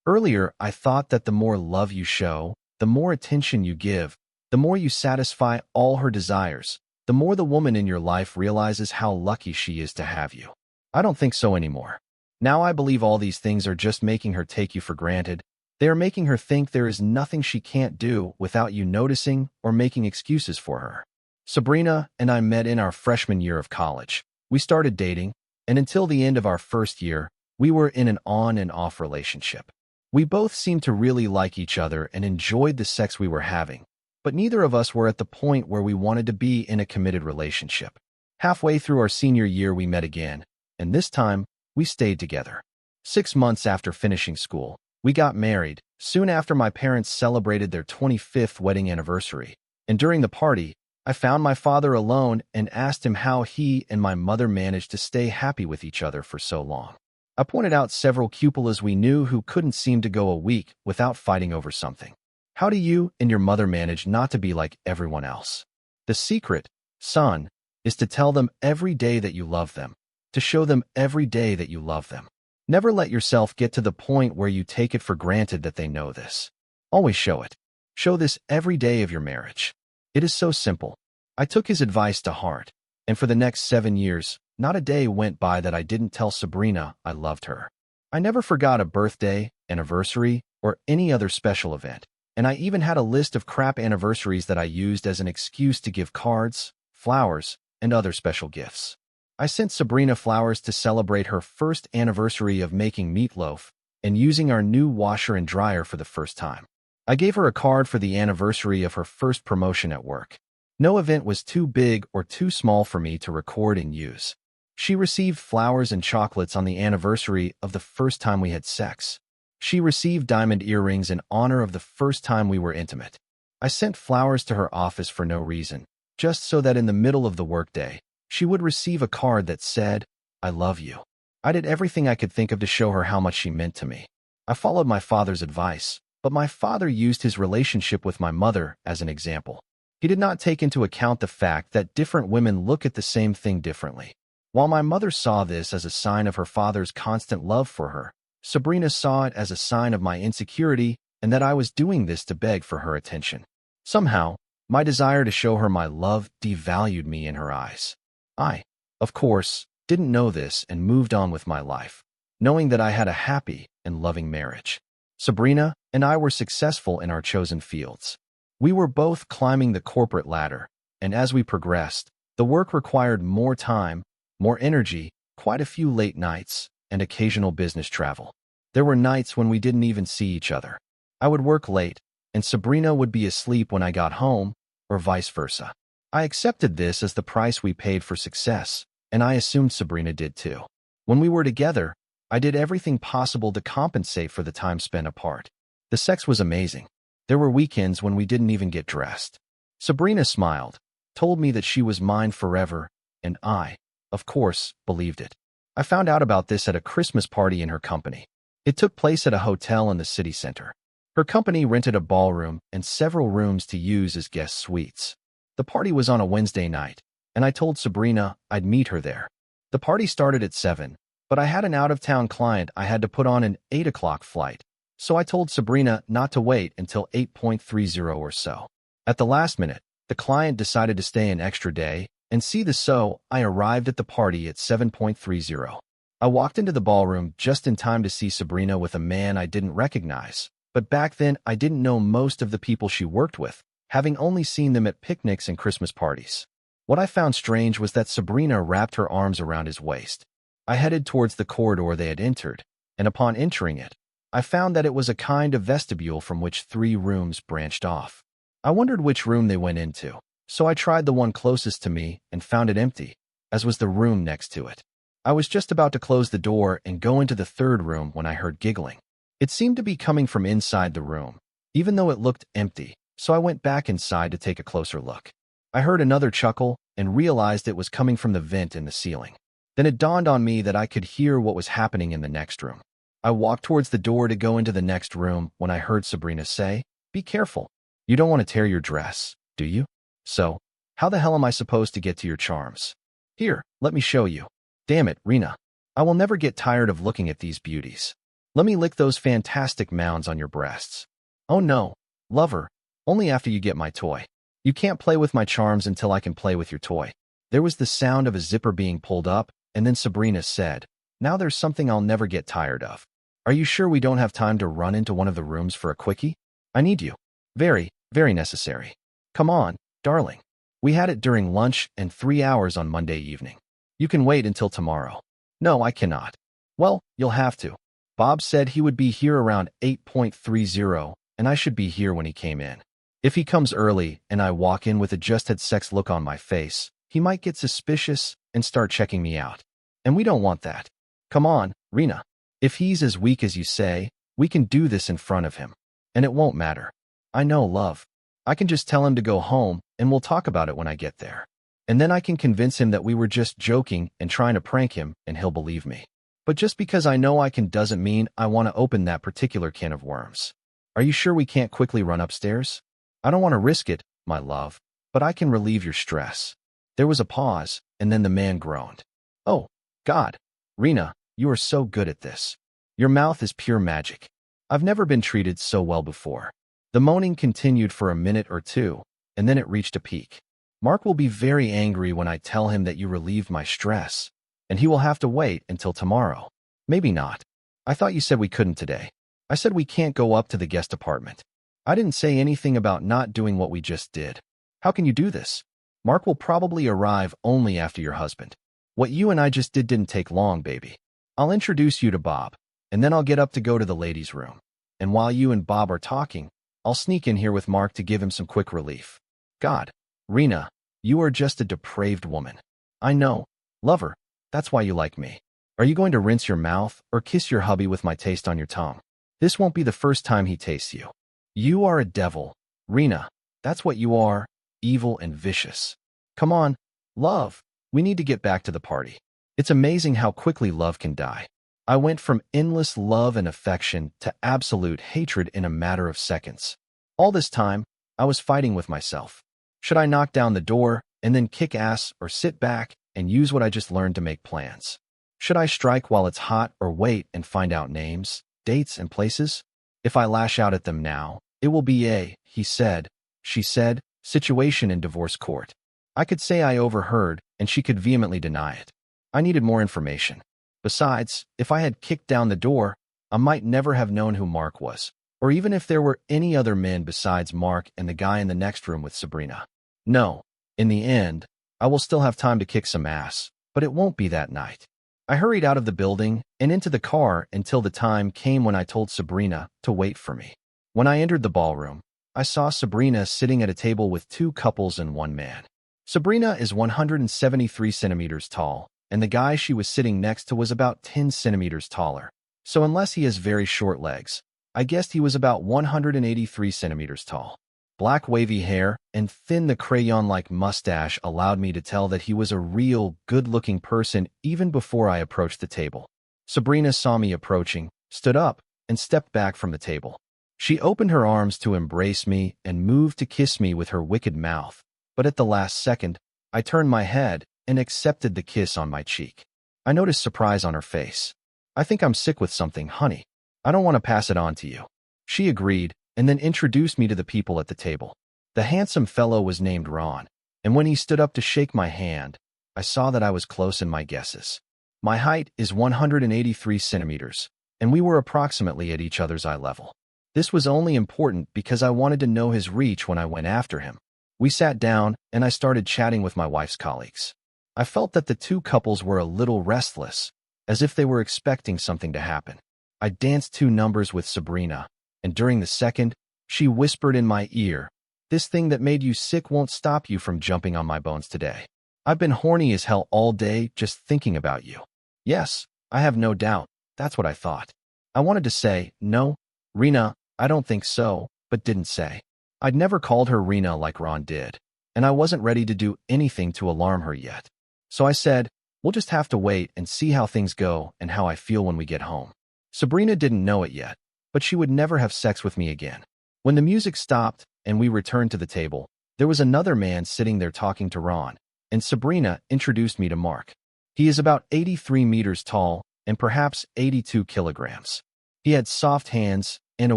Earlier, I thought that the more love you show, the more attention you give, the more you satisfy all her desires, the more the woman in your life realizes how lucky she is to have you. I don't think so anymore. Now I believe all these things are just making her take you for granted. They are making her think there is nothing she can't do without you noticing or making excuses for her. Sabrina and I met in our freshman year of college. We started dating, and until the end of our first year, we were in an on and off relationship. We both seemed to really like each other and enjoyed the sex we were having, but neither of us were at the point where we wanted to be in a committed relationship. Halfway through our senior year, we met again, and this time, we stayed together. 6 months after finishing school, we got married, soon after my parents celebrated their 25th wedding anniversary, and during the party, I found my father alone and asked him how he and my mother managed to stay happy with each other for so long. I pointed out several cupolas we knew who couldn't seem to go a week without fighting over something. How do you and your mother manage not to be like everyone else? The secret, son, is to tell them every day that you love them, to show them every day that you love them. Never let yourself get to the point where you take it for granted that they know this. Always show it. Show this every day of your marriage. It is so simple. I took his advice to heart, and for the next 7 years, not a day went by that I didn't tell Sabrina I loved her. I never forgot a birthday, anniversary, or any other special event, and I even had a list of crap anniversaries that I used as an excuse to give cards, flowers, and other special gifts. I sent Sabrina flowers to celebrate her first anniversary of making meatloaf and using our new washer and dryer for the first time. I gave her a card for the anniversary of her first promotion at work. No event was too big or too small for me to record and use. She received flowers and chocolates on the anniversary of the first time we had sex. She received diamond earrings in honor of the first time we were intimate. I sent flowers to her office for no reason, just so that in the middle of the workday, she would receive a card that said, "I love you." I did everything I could think of to show her how much she meant to me. I followed my father's advice, but my father used his relationship with my mother as an example. He did not take into account the fact that different women look at the same thing differently. While my mother saw this as a sign of her father's constant love for her, Sabrina saw it as a sign of my insecurity and that I was doing this to beg for her attention. Somehow, my desire to show her my love devalued me in her eyes. I, of course, didn't know this and moved on with my life, knowing that I had a happy and loving marriage. Sabrina and I were successful in our chosen fields. We were both climbing the corporate ladder, and as we progressed, the work required more time, more energy, quite a few late nights, and occasional business travel. There were nights when we didn't even see each other. I would work late, and Sabrina would be asleep when I got home, or vice versa. I accepted this as the price we paid for success, and I assumed Sabrina did too. When we were together, I did everything possible to compensate for the time spent apart. The sex was amazing. There were weekends when we didn't even get dressed. Sabrina smiled, told me that she was mine forever, and I, of course, believed it. I found out about this at a Christmas party in her company. It took place at a hotel in the city center. Her company rented a ballroom and several rooms to use as guest suites. The party was on a Wednesday night, and I told Sabrina I'd meet her there. The party started at 7, but I had an out-of-town client I had to put on an 8 o'clock flight, so I told Sabrina not to wait until 8:30 or so. At the last minute, the client decided to stay an extra day and see the so I arrived at the party at 7:30. I walked into the ballroom just in time to see Sabrina with a man I didn't recognize, but back then I didn't know most of the people she worked with, having only seen them at picnics and Christmas parties. What I found strange was that Sabrina wrapped her arms around his waist. I headed towards the corridor they had entered, and upon entering it, I found that it was a kind of vestibule from which 3 rooms branched off. I wondered which room they went into, so I tried the one closest to me and found it empty, as was the room next to it. I was just about to close the door and go into the 3rd room when I heard giggling. It seemed to be coming from inside the room, even though it looked empty, so I went back inside to take a closer look. I heard another chuckle and realized it was coming from the vent in the ceiling. Then it dawned on me that I could hear what was happening in the next room. I walked towards the door to go into the next room when I heard Sabrina say, "Be careful. You don't want to tear your dress, do you? So, how the hell am I supposed to get to your charms? Here, let me show you. Damn it, Rena. I will never get tired of looking at these beauties." Let me lick those fantastic mounds on your breasts. Oh no, lover, only after you get my toy. You can't play with my charms until I can play with your toy. There was the sound of a zipper being pulled up, and then Sabrina said, now there's something I'll never get tired of. Are you sure we don't have time to run into one of the rooms for a quickie? I need you. Very, very necessary. Come on, darling. We had it during lunch and 3 hours on Monday evening. You can wait until tomorrow. No, I cannot. Well, you'll have to. Bob said he would be here around 8:30, and I should be here when he came in. If he comes early and I walk in with a just had sex look on my face, he might get suspicious and start checking me out. And we don't want that. Come on, Rena. If he's as weak as you say, we can do this in front of him. And it won't matter. I know, love. I can just tell him to go home, and we'll talk about it when I get there. And then I can convince him that we were just joking and trying to prank him, and he'll believe me. But just because I know I can doesn't mean I want to open that particular can of worms. Are you sure we can't quickly run upstairs? I don't want to risk it, my love, but I can relieve your stress. There was a pause, and then the man groaned. Oh, God. Rena, you are so good at this. Your mouth is pure magic. I've never been treated so well before. The moaning continued for a minute or two, and then it reached a peak. Mark will be very angry when I tell him that you relieved my stress, and he will have to wait until tomorrow. Maybe not. I thought you said we couldn't today. I said we can't go up to the guest apartment. I didn't say anything about not doing what we just did. How can you do this? Mark will probably arrive only after your husband. What you and I just did didn't take long, baby. I'll introduce you to Bob, and then I'll get up to go to the ladies' room. And while you and Bob are talking, I'll sneak in here with Mark to give him some quick relief. God, Rena, you are just a depraved woman. I know. Lover, that's why you like me. Are you going to rinse your mouth or kiss your hubby with my taste on your tongue? This won't be the first time he tastes you. You are a devil. Rena, that's what you are, evil and vicious. Come on, love, we need to get back to the party. It's amazing how quickly love can die. I went from endless love and affection to absolute hatred in a matter of seconds. All this time, I was fighting with myself. Should I knock down the door and then kick ass or sit back and use what I just learned to make plans? Should I strike while it's hot or wait and find out names, dates, and places? If I lash out at them now, it will be a, he said, she said, situation in divorce court. I could say I overheard, and she could vehemently deny it. I needed more information. Besides, if I had kicked down the door, I might never have known who Mark was, or even if there were any other men besides Mark and the guy in the next room with Sabrina. No, in the end, I will still have time to kick some ass, but it won't be that night. I hurried out of the building and into the car until the time came when I told Sabrina to wait for me. When I entered the ballroom, I saw Sabrina sitting at a table with 2 couples and 1 man. Sabrina is 173 centimeters tall, and the guy she was sitting next to was about 10 centimeters taller. So unless he has very short legs, I guessed he was about 183 centimeters tall. Black wavy hair and thin the crayon-like mustache allowed me to tell that he was a real, good-looking person even before I approached the table. Sabrina saw me approaching, stood up, and stepped back from the table. She opened her arms to embrace me and moved to kiss me with her wicked mouth, but at the last second, I turned my head and accepted the kiss on my cheek. I noticed surprise on her face. I think I'm sick with something, honey. I don't want to pass it on to you. She agreed, and then introduced me to the people at the table. The handsome fellow was named Ron, and when he stood up to shake my hand, I saw that I was close in my guesses. My height is 183 centimeters, and we were approximately at each other's eye level. This was only important because I wanted to know his reach when I went after him. We sat down, and I started chatting with my wife's colleagues. I felt that the 2 couples were a little restless, as if they were expecting something to happen. I danced 2 numbers with Sabrina, and during the second, she whispered in my ear, "This thing that made you sick won't stop you from jumping on my bones today. I've been horny as hell all day just thinking about you." Yes, I have no doubt, that's what I thought. I wanted to say, "No, Rena, I don't think so," but didn't say. I'd never called her Rena like Ron did, and I wasn't ready to do anything to alarm her yet. So I said, "We'll just have to wait and see how things go and how I feel when we get home." Sabrina didn't know it yet, but she would never have sex with me again. When the music stopped and we returned to the table, there was another man sitting there talking to Ron, and Sabrina introduced me to Mark. He is about 83 meters tall and perhaps 82 kilograms. He had soft hands and a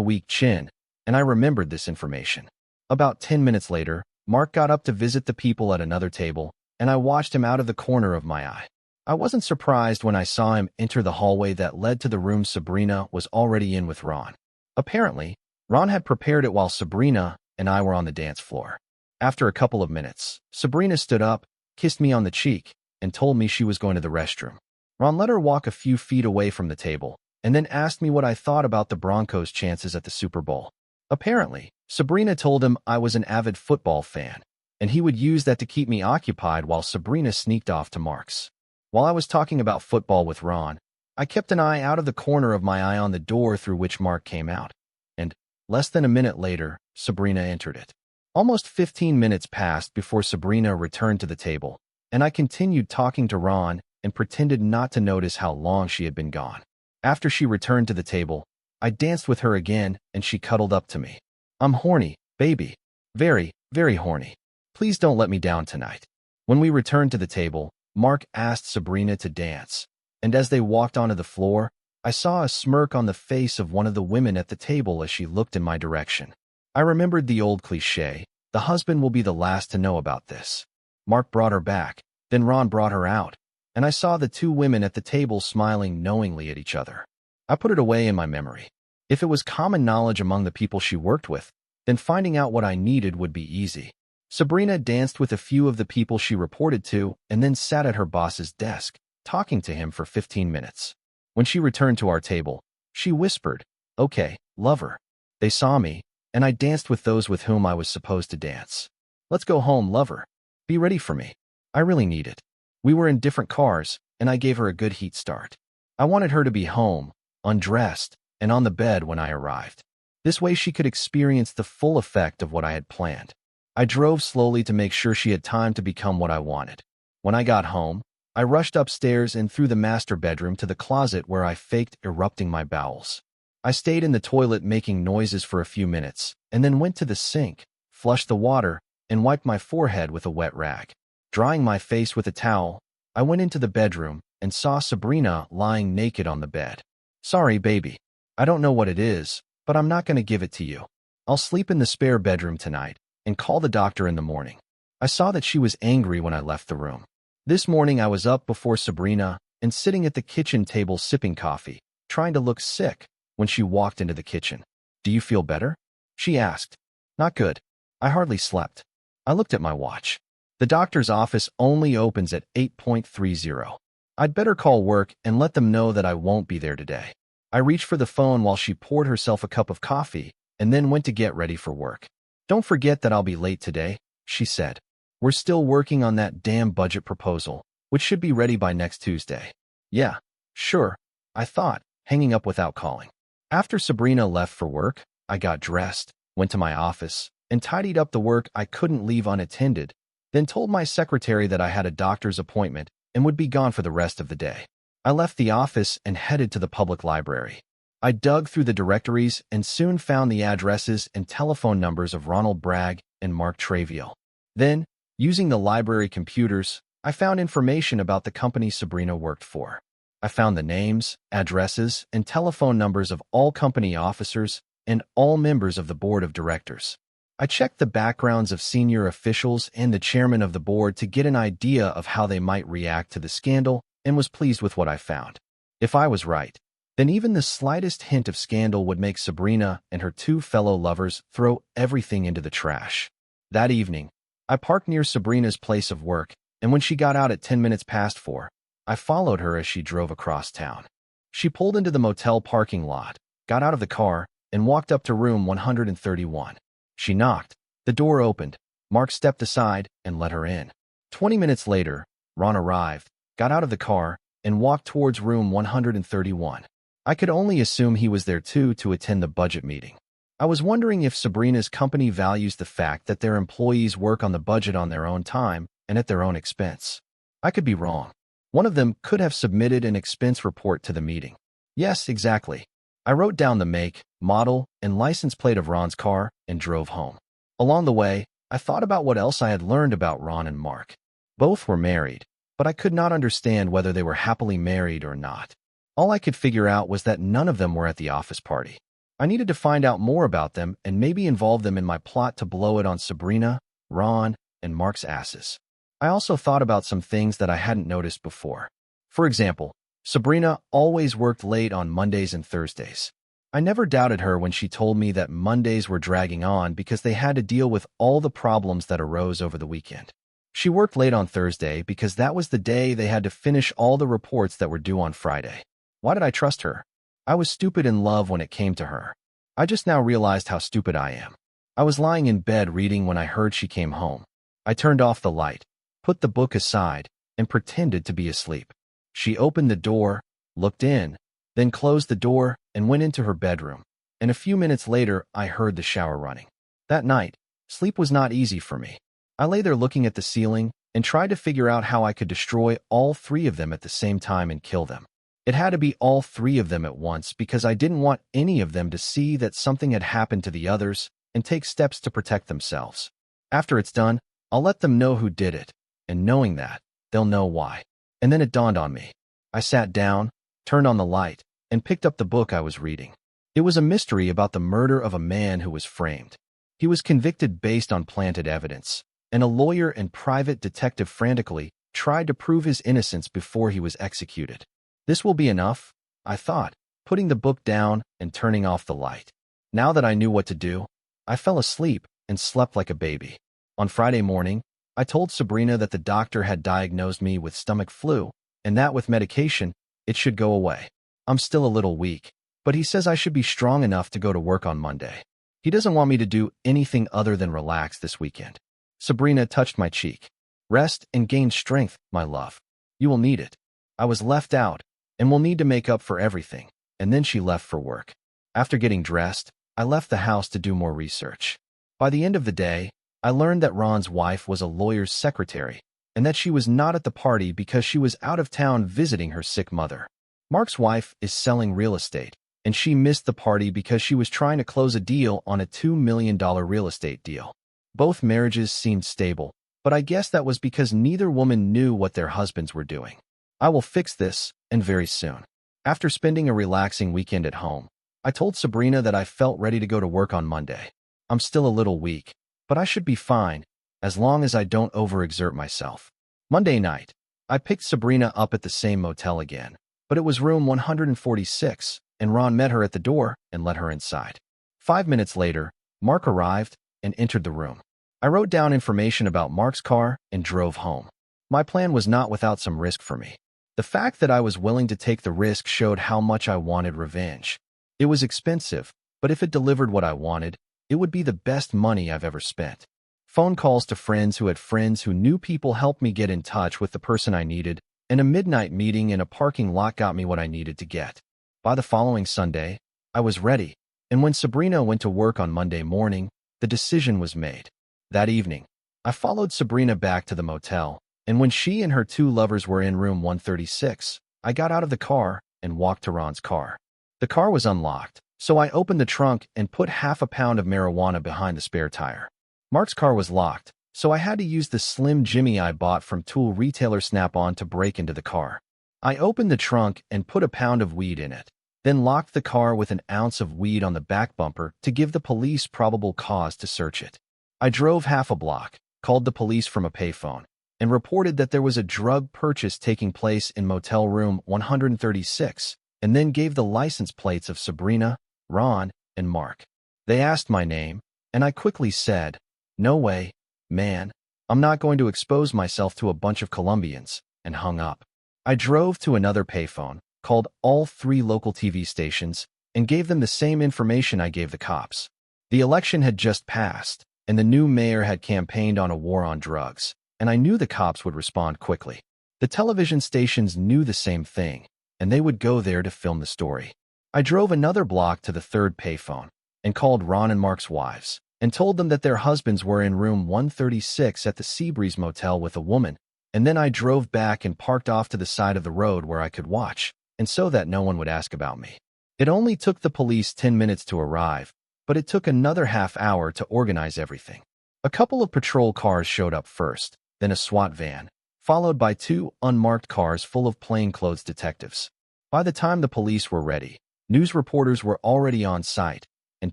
weak chin, and I remembered this information. About 10 minutes later, Mark got up to visit the people at another table, and I watched him out of the corner of my eye. I wasn't surprised when I saw him enter the hallway that led to the room Sabrina was already in with Ron. Apparently, Ron had prepared it while Sabrina and I were on the dance floor. After a couple of minutes, Sabrina stood up, kissed me on the cheek, and told me she was going to the restroom. Ron let her walk a few feet away from the table, and then asked me what I thought about the Broncos' chances at the Super Bowl. Apparently, Sabrina told him I was an avid football fan, and he would use that to keep me occupied while Sabrina sneaked off to Mark's. While I was talking about football with Ron, I kept an eye out of the corner of my eye on the door through which Mark came out, and less than a minute later, Sabrina entered it. Almost 15 minutes passed before Sabrina returned to the table, and I continued talking to Ron and pretended not to notice how long she had been gone. After she returned to the table, I danced with her again, and she cuddled up to me. "I'm horny, baby. Very, very horny. Please don't let me down tonight." When we returned to the table, Mark asked Sabrina to dance, and as they walked onto the floor, I saw a smirk on the face of one of the women at the table as she looked in my direction. I remembered the old cliché, the husband will be the last to know about this. Mark brought her back, then Ron brought her out, and I saw the two women at the table smiling knowingly at each other. I put it away in my memory. If it was common knowledge among the people she worked with, then finding out what I needed would be easy. Sabrina danced with a few of the people she reported to and then sat at her boss's desk, talking to him for 15 minutes. When she returned to our table, she whispered, "Okay, lover." They saw me, and I danced with those with whom I was supposed to dance. "Let's go home, lover. Be ready for me. I really need it." We were in different cars, and I gave her a good heat start. I wanted her to be home, undressed, and on the bed when I arrived. This way she could experience the full effect of what I had planned. I drove slowly to make sure she had time to become what I wanted. When I got home, I rushed upstairs and through the master bedroom to the closet where I faked erupting my bowels. I stayed in the toilet making noises for a few minutes, and then went to the sink, flushed the water, and wiped my forehead with a wet rag. Drying my face with a towel, I went into the bedroom and saw Sabrina lying naked on the bed. "Sorry, baby. I don't know what it is, but I'm not going to give it to you. I'll sleep in the spare bedroom tonight and call the doctor in the morning." I saw that she was angry when I left the room. This morning I was up before Sabrina and sitting at the kitchen table sipping coffee, trying to look sick, when she walked into the kitchen. "Do you feel better?" she asked. "Not good. I hardly slept." I looked at my watch. The doctor's office only opens at 8:30. I'd better call work and let them know that I won't be there today. I reached for the phone while she poured herself a cup of coffee and then went to get ready for work. "Don't forget that I'll be late today," she said. "We're still working on that damn budget proposal, which should be ready by next Tuesday." "Yeah, sure," I thought, hanging up without calling. After Sabrina left for work, I got dressed, went to my office, and tidied up the work I couldn't leave unattended, then told my secretary that I had a doctor's appointment and would be gone for the rest of the day. I left the office and headed to the public library. I dug through the directories and soon found the addresses and telephone numbers of Ronald Bragg and Mark Traviel. Then, using the library computers, I found information about the company Sabrina worked for. I found the names, addresses, and telephone numbers of all company officers and all members of the board of directors. I checked the backgrounds of senior officials and the chairman of the board to get an idea of how they might react to the scandal and was pleased with what I found. If I was right, then even the slightest hint of scandal would make Sabrina and her two fellow lovers throw everything into the trash. That evening, I parked near Sabrina's place of work, and when she got out at 10 minutes past 4, I followed her as she drove across town. She pulled into the motel parking lot, got out of the car, and walked up to room 131. She knocked. The door opened. Mark stepped aside and let her in. 20 minutes later, Ron arrived, got out of the car, and walked towards room 131. I could only assume he was there too to attend the budget meeting. I was wondering if Sabrina's company values the fact that their employees work on the budget on their own time and at their own expense. I could be wrong. One of them could have submitted an expense report to the meeting. Yes, exactly. I wrote down the make, model, and license plate of Ron's car and drove home. Along the way, I thought about what else I had learned about Ron and Mark. Both were married, but I could not understand whether they were happily married or not. All I could figure out was that none of them were at the office party. I needed to find out more about them and maybe involve them in my plot to blow it on Sabrina, Ron, and Mark's asses. I also thought about some things that I hadn't noticed before. For example, Sabrina always worked late on Mondays and Thursdays. I never doubted her when she told me that Mondays were dragging on because they had to deal with all the problems that arose over the weekend. She worked late on Thursday because that was the day they had to finish all the reports that were due on Friday. Why did I trust her? I was stupid in love when it came to her. I just now realized how stupid I am. I was lying in bed reading when I heard she came home. I turned off the light, put the book aside, and pretended to be asleep. She opened the door, looked in, then closed the door and went into her bedroom. And a few minutes later, I heard the shower running. That night, sleep was not easy for me. I lay there looking at the ceiling and tried to figure out how I could destroy all three of them at the same time and kill them. It had to be all three of them at once because I didn't want any of them to see that something had happened to the others and take steps to protect themselves. After it's done, I'll let them know who did it, and knowing that, they'll know why. And then it dawned on me. I sat down, turned on the light, and picked up the book I was reading. It was a mystery about the murder of a man who was framed. He was convicted based on planted evidence, and a lawyer and private detective frantically tried to prove his innocence before he was executed. This will be enough, I thought, putting the book down and turning off the light. Now that I knew what to do, I fell asleep and slept like a baby. On Friday morning, I told Sabrina that the doctor had diagnosed me with stomach flu, and that with medication, it should go away. I'm still a little weak, but he says I should be strong enough to go to work on Monday. He doesn't want me to do anything other than relax this weekend. Sabrina touched my cheek. Rest and gain strength, my love. You will need it. I was left out, and will need to make up for everything. And then she left for work. After getting dressed, I left the house to do more research. By the end of the day, I learned that Ron's wife was a lawyer's secretary, and that she was not at the party because she was out of town visiting her sick mother. Mark's wife is selling real estate, and she missed the party because she was trying to close a deal on a $2 million real estate deal. Both marriages seemed stable, but I guess that was because neither woman knew what their husbands were doing. I will fix this, and very soon. After spending a relaxing weekend at home, I told Sabrina that I felt ready to go to work on Monday. I'm still a little weak, but I should be fine, as long as I don't overexert myself. Monday night, I picked Sabrina up at the same motel again, but it was room 146, and Ron met her at the door and let her inside. 5 minutes later, Mark arrived and entered the room. I wrote down information about Mark's car and drove home. My plan was not without some risk for me. The fact that I was willing to take the risk showed how much I wanted revenge. It was expensive, but if it delivered what I wanted, it would be the best money I've ever spent. Phone calls to friends who had friends who knew people helped me get in touch with the person I needed, and a midnight meeting in a parking lot got me what I needed to get. By the following Sunday, I was ready, and when Sabrina went to work on Monday morning, the decision was made. That evening, I followed Sabrina back to the motel, and when she and her two lovers were in room 136, I got out of the car and walked to Ron's car. The car was unlocked, so I opened the trunk and put half a pound of marijuana behind the spare tire. Mark's car was locked, so I had to use the Slim Jimmy I bought from tool retailer Snap-on to break into the car. I opened the trunk and put a pound of weed in it, then locked the car with an ounce of weed on the back bumper to give the police probable cause to search it. I drove half a block, called the police from a payphone, and reported that there was a drug purchase taking place in motel room 136, and then gave the license plates of Sabrina, Ron, and Mark. They asked my name, and I quickly said, "No way, man, I'm not going to expose myself to a bunch of Colombians," and hung up. I drove to another payphone, called all 3 local TV stations, and gave them the same information I gave the cops. The election had just passed, and the new mayor had campaigned on a war on drugs, and I knew the cops would respond quickly. The television stations knew the same thing, and they would go there to film the story. I drove another block to the 3rd payphone and called Ron and Mark's wives and told them that their husbands were in room 136 at the Seabreeze Motel with a woman, and then I drove back and parked off to the side of the road where I could watch, and so that no one would ask about me. It only took the police 10 minutes to arrive, but it took another half hour to organize everything. A couple of patrol cars showed up first, then a SWAT van, followed by 2 unmarked cars full of plainclothes detectives. By the time the police were ready, news reporters were already on site, and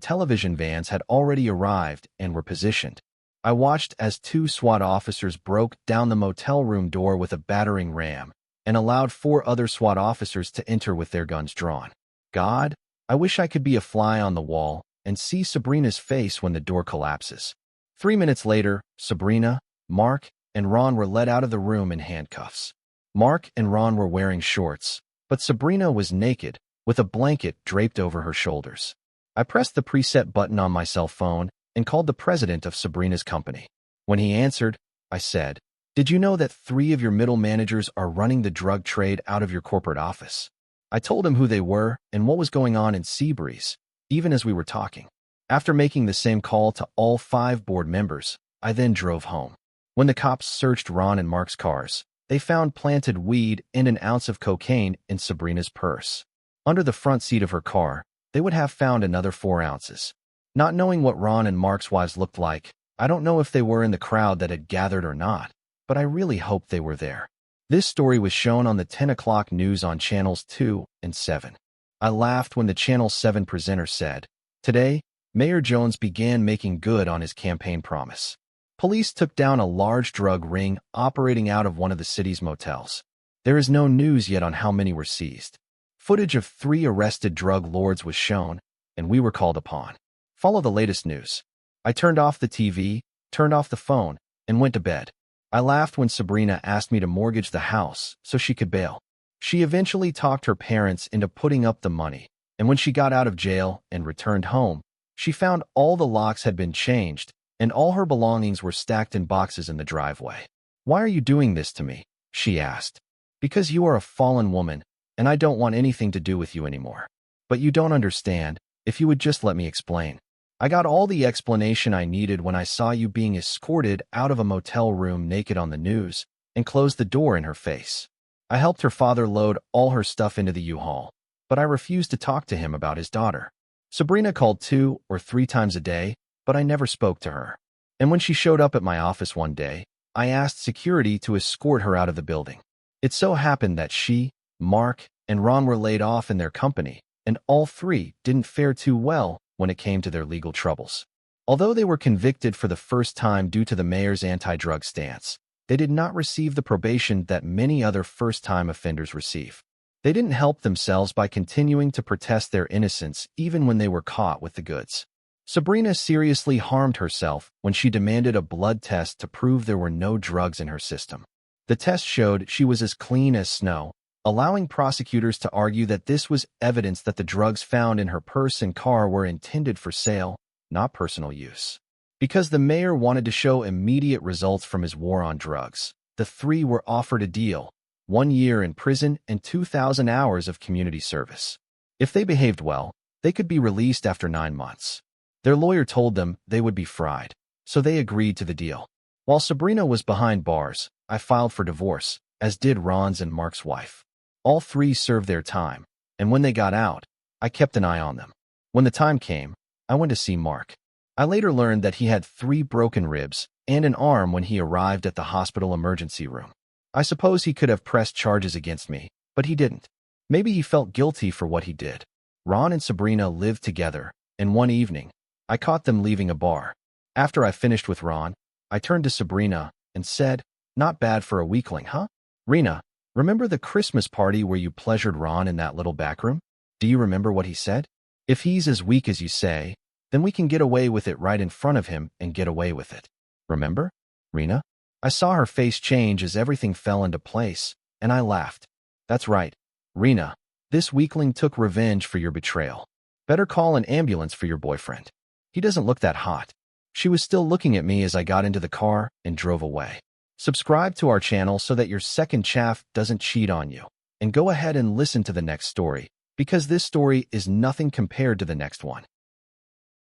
television vans had already arrived and were positioned. I watched as 2 SWAT officers broke down the motel room door with a battering ram and allowed 4 other SWAT officers to enter with their guns drawn. God, I wish I could be a fly on the wall and see Sabrina's face when the door collapses. 3 minutes later, Sabrina, Mark, and Ron were led out of the room in handcuffs. Mark and Ron were wearing shorts, but Sabrina was naked, with a blanket draped over her shoulders. I pressed the preset button on my cell phone and called the president of Sabrina's company. When he answered, I said, "Did you know that 3 of your middle managers are running the drug trade out of your corporate office?" I told him who they were and what was going on in Seabreeze, even as we were talking. After making the same call to all 5 board members, I then drove home. When the cops searched Ron and Mark's cars, they found planted weed and an ounce of cocaine in Sabrina's purse. Under the front seat of her car, they would have found another 4 ounces. Not knowing what Ron and Mark's wives looked like, I don't know if they were in the crowd that had gathered or not, but I really hoped they were there. This story was shown on the 10 o'clock news on channels 2 and 7. I laughed when the Channel 7 presenter said, "Today, Mayor Jones began making good on his campaign promise." Police took down a large drug ring operating out of one of the city's motels. There is no news yet on how many were seized. Footage of 3 arrested drug lords was shown, and we were called upon. Follow the latest news. I turned off the TV, turned off the phone, and went to bed. I laughed when Sabrina asked me to mortgage the house so she could bail. She eventually talked her parents into putting up the money, and when she got out of jail and returned home, she found all the locks had been changed and all her belongings were stacked in boxes in the driveway. "Why are you doing this to me?" she asked. "Because you are a fallen woman, and I don't want anything to do with you anymore." "But you don't understand. If you would just let me explain." I got all the explanation I needed when I saw you being escorted out of a motel room naked on the news and closed the door in her face. I helped her father load all her stuff into the U-Haul, but I refused to talk to him about his daughter. Sabrina called 2 or 3 times a day, but I never spoke to her. And when she showed up at my office one day, I asked security to escort her out of the building. It so happened that she, Mark, and Ron were laid off in their company, and all 3 didn't fare too well when it came to their legal troubles. Although they were convicted for the first time due to the mayor's anti-drug stance, they did not receive the probation that many other first-time offenders receive. They didn't help themselves by continuing to protest their innocence even when they were caught with the goods. Sabrina seriously harmed herself when she demanded a blood test to prove there were no drugs in her system. The test showed she was as clean as snow, allowing prosecutors to argue that this was evidence that the drugs found in her purse and car were intended for sale, not personal use. Because the mayor wanted to show immediate results from his war on drugs, the 3 were offered a deal: 1 year in prison and 2,000 hours of community service. If they behaved well, they could be released after 9 months. Their lawyer told them they would be fried, so they agreed to the deal. While Sabrina was behind bars, I filed for divorce, as did Ron's and Mark's wife. All 3 served their time, and when they got out, I kept an eye on them. When the time came, I went to see Mark. I later learned that he had 3 broken ribs and an arm when he arrived at the hospital emergency room. I suppose he could have pressed charges against me, but he didn't. Maybe he felt guilty for what he did. Ron and Sabrina lived together, and one evening, I caught them leaving a bar. After I finished with Ron, I turned to Sabrina and said, "Not bad for a weakling, huh? Rena, remember the Christmas party where you pleasured Ron in that little back room? Do you remember what he said? If he's as weak as you say, then we can get away with it right in front of him and get away with it. Remember, Rena?" I saw her face change as everything fell into place, and I laughed. "That's right, Rena. This weakling took revenge for your betrayal. Better call an ambulance for your boyfriend. He doesn't look that hot." She was still looking at me as I got into the car and drove away. Subscribe to our channel so that your second chaff doesn't cheat on you. And go ahead and listen to the next story, because this story is nothing compared to the next one.